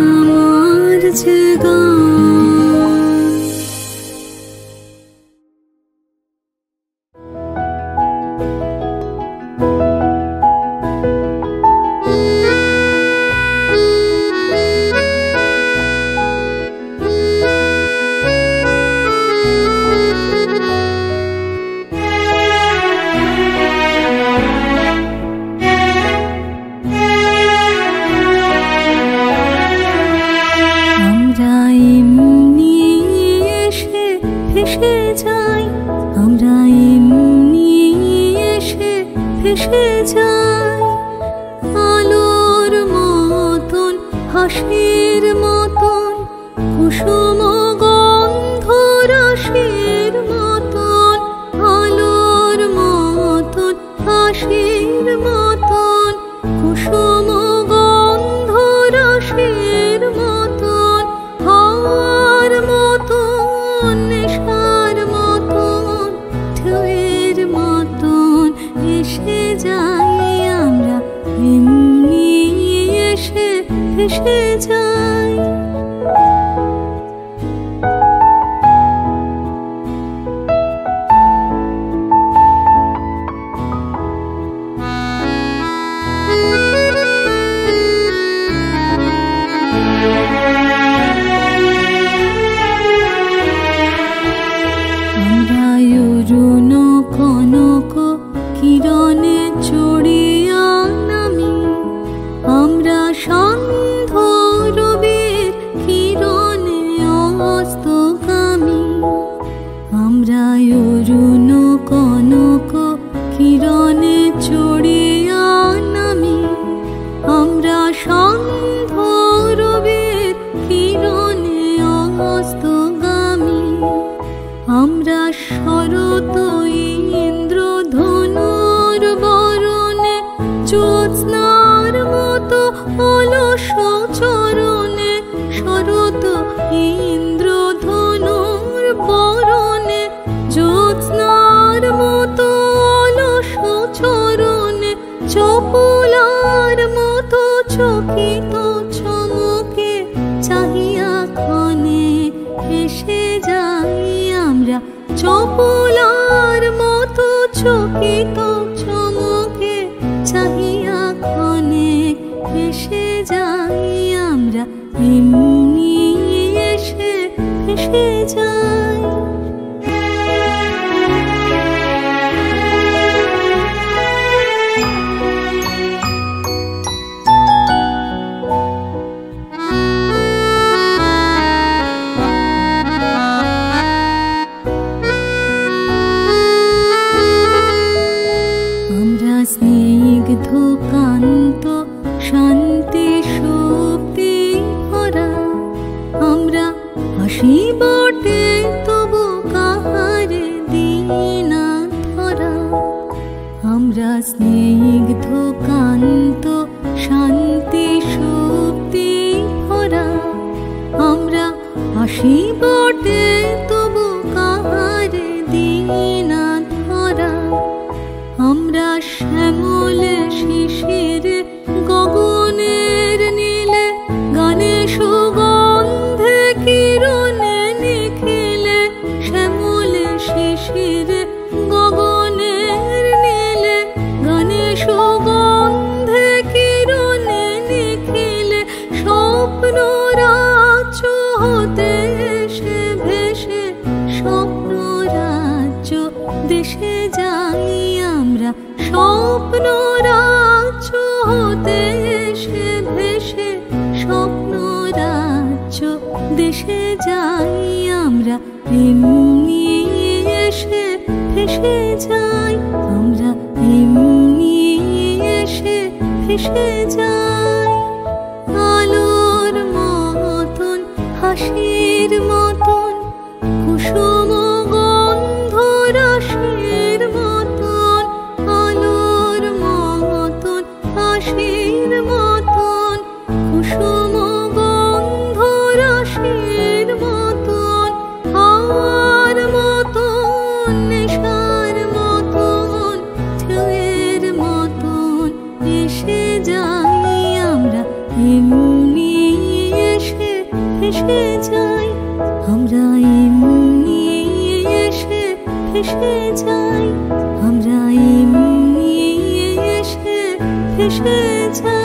আমার যে ভেসে যায় আলোর মতন হাসির মতন কুসুম গন্ধ রাশির মতন আলোর মতন হাসির মতন কুসুম গন্ধ রাশির মতন হাওয়ার মতন নেশার মতন ঢেউয়ের মতন এসে যাই আমরা এমনি এসে ভেসে যাই। আমরা অরুণ কনক কিরণে চড়িয়া নামি আমরা সান্ধ্য রবির কিরণে অস্তগামী আমরা অরুণ কনক কিরণে চড়িয়া নামি আমরা সান্ধ্য রবির কিরণে অস্তগামী আমরা শরৎ ইন্দ্রধনুর বরণে জ্যোৎস্নার মতো অলস চরণে শরৎ ইন্দ্রধনুর বরণে জ্যোৎস্নার মতো অলস চরণে চপলার মতো চকিত চমকে চাহিয়া ক্ষণে এসে যাই আমরা চপলার মতো চকিত চমকে চাহিয়া ক্ষণে এসে যাই আমরা এমনি এসে ভেসে যাই। স্নিগ্ধ কান্ত শান্তি শক্তি ভরা আমরা হাসি বটে তবু কাহারে দিনা ধরা আমরা স্নিগ্ধ কান্ত শান্তি শক্তি ভরা আমরা হাসি বটে তবু কাহারে দিনা ধরা আমরা শ্যামলে শিশিরে গগনের নীলে গানে সুগন্ধে কিরণে নিখিলে শ্যামলে শিশিরে গগনের নীলে গানে সুগন্ধে কিরণে নিখিলে স্বপ্ন রাজ্য হতে এসে ভেসে স্বপ্ন রাজ্য দেশে যাই আমরা স্বপ্ন রাজ্য হতে এসে ভেসে স্বপ্ন রাজ্য দেশে যাই আমরা এমনি এসে ভেসে যাই আমরা এমনি এসে ভেসে যাই আলোর মতন হাসির মতন কুসুম গন্ধ রাশির মতন আলোর মতন হাসির মতন কুসুম গন্ধ রাশির মতন হাওয়ার মতন নেশার মতন ঢেউয়ের মতন এসে ভেসে যাই, আমরা এমনি এসে ভেসে যাই, আমরা এমনি এসে ভেসে যাই।